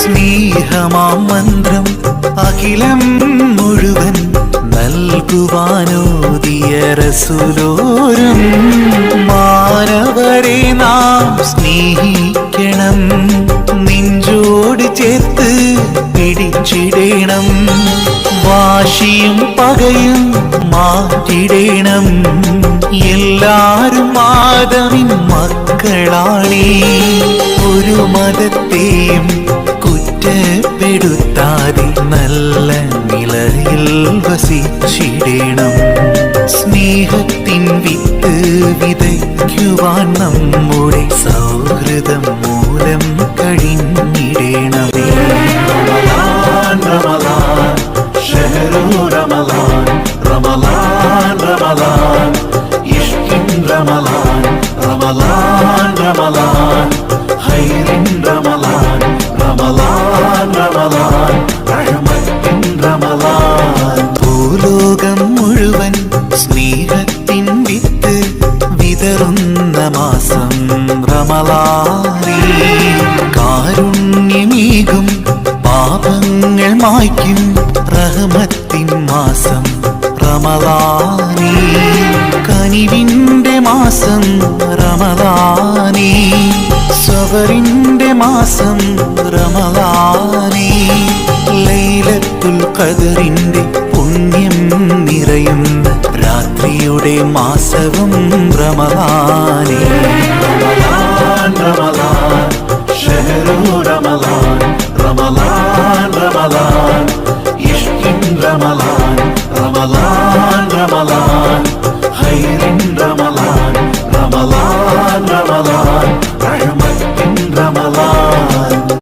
സ്നേഹമാം മന്ത്രം അഖിലം മുഴുവൻ നൽകുവാനോദിയ റസൂലോരും മാനവരെ നാം സ്നേഹിക്കണം, നെഞ്ചോട് ചേർത്ത് പിടിച്ചിടണം, വാശിയും പകയും മാറ്റിടണം. എല്ലാരും ആദമിൻ മക്കളാണേ, ഒരു മതത്തെയും കുറ്റപ്പെടുത്താതെ നല്ല നിലയിൽ വസിച്ചിടണം. സ്നേഹത്തിൻ വിത്ത് വിതയ്ക്കുവാൻ നമ്മുടെ സൗഹൃദം മൂലം കഴിഞ്ഞിടണമേ. റമളാൻ റമളാൻ ഷഹ്റു റമളാൻ, റമളാൻ റമളാൻ ഇഷ്കിൻ റമളാൻ, റമളാൻ റമളാൻ ഖൈറിൻ റമളാൻ, റമളാൻ റമളാൻ റഹ്മത്തിൻ റമളാൻ. ഭൂലോകം മുഴുവൻ സ്നേഹത്തിൻ വിത്ത് വിതറുന്ന മാസം റമളാനേ, കാരുണ്യമേകും പാപങ്ങൾ മായ്ക്കും റഹ്മത്തിൻ മാസം റമളാനേ, കനിവിന്റെ മാസം റമളാനേ, സബറിന്റെ മാസം റമളാനേ, ലൈലത്തുൽ ഖദറിന്റെ പുണ്യം നിറയുന്ന രാത്രിയുടെ മാസവും റമളാനേ. റമളാൻ റമളാൻ ഷഹ്റു റമളാൻ, റമളാൻ റമളാൻ ഇഷ്കിൻ റമളാൻ, റമളാൻ റമളാൻ ഖൈറിൻ റമളാൻ, റമളാൻ റമളാൻ